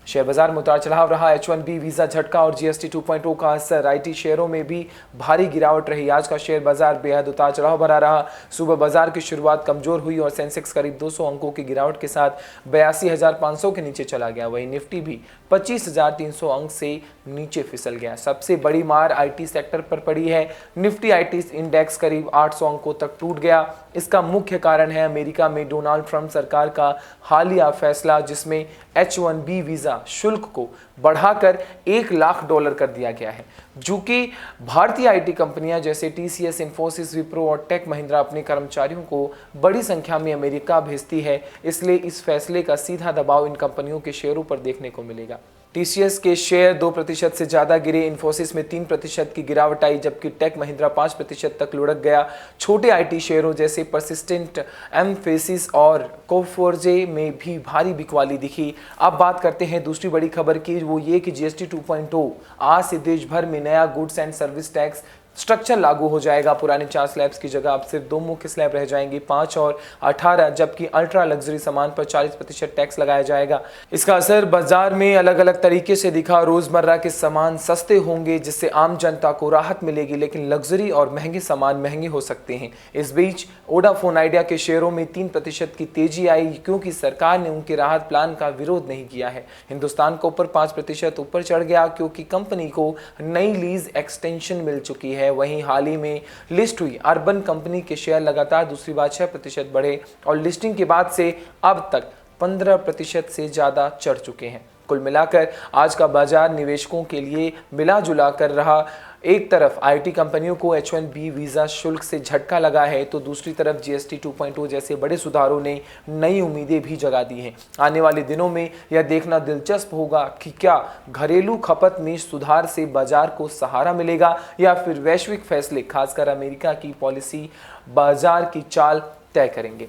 Share बाजार में उतार चढ़ाव रहा। H1B वीजा झटका और GST 2.0 का असर। IT शेयरों में भी भारी गिरावट रही। आज का शेयर बाजार बेहद उतार चढ़ाव भरा रहा। सुबह बाजार की शुरुआत कमजोर हुई और सेंसेक्स करीब 200 अंकों की गिरावट के साथ 82,500 के नीचे चला गया। वहीं निफ्टी भी 25,300 अंक से नीचे फिसल गया। सबसे बड़ी मार IT सेक्टर पर पड़ी है। निफ्टी IT इंडेक्स करीब 800 अंकों तक टूट गया। इसका मुख्य कारण है अमेरिका में डोनाल्ड ट्रंप सरकार का हालिया फैसला, जिसमें H1B वीजा शुल्क को बढ़ाकर $1 लाख कर दिया गया है। जो कि भारतीय IT कंपनियां जैसे TCS, इन्फोसिस, विप्रो और टेक महिंद्रा अपने कर्मचारियों को बड़ी संख्या में अमेरिका भेजती है, इसलिए इस फैसले का सीधा दबाव इन कंपनियों के शेयरों पर देखने को मिलेगा। TCS के शेयर 2% से ज्यादा गिरे। इन्फोसिस में 3% की गिरावट आई, जबकि टेक महिंद्रा 5% तक लुढ़क गया। छोटे IT शेयरों जैसे परसिस्टेंट, एमफेसिस और कोफोर्जे में भी भारी बिकवाली दिखी। अब बात करते हैं दूसरी बड़ी खबर की, वो ये कि GST 2.0 आज से देश भर में नया goods and service tax structure लागू हो जाएगा। पुराने 4 स्लैब्स की जगह अब सिर्फ 2 मुख्य स्लैब रह जाएंगी, 5 और 18, जबकि अल्ट्रा लग्जरी सामान पर 40% टैक्स लगाया जाएगा। इसका असर बाजार में अलग अलग तरीके से दिखा। रोजमर्रा के सामान सस्ते होंगे, जिससे आम जनता को राहत मिलेगी, लेकिन लग्जरी और महंगे सामान महंगे हो सकते हैं। इस बीच वोडाफोन आइडिया के शेयरों में 3% की तेजी आई, क्योंकि सरकार ने उनके राहत प्लान का विरोध नहीं किया है। हिंदुस्तान को ऊपर 5% ऊपर चढ़ गया, क्योंकि कंपनी को नई लीज एक्सटेंशन मिल चुकी है। वहीं हाल ही में लिस्ट हुई अर्बन कंपनी के शेयर लगातार दूसरी बार 6% बढ़े और लिस्टिंग के बाद से अब तक 15% से ज्यादा चढ़ चुके हैं। कुल मिलाकर आज का बाजार निवेशकों के लिए मिला जुला कर रहा। एक तरफ IT कंपनियों को H1B वीजा शुल्क से झटका लगा है, तो दूसरी तरफ GST 2.0 जैसे बड़े सुधारों ने नई उम्मीदें भी जगा दी हैं। आने वाले दिनों में यह देखना दिलचस्प होगा कि क्या घरेलू खपत में सुधार से बाजार को सहारा मिलेगा, या फिर वैश्विक फैसले खासकर अमेरिका की पॉलिसी बाजार की चाल तय करेंगे।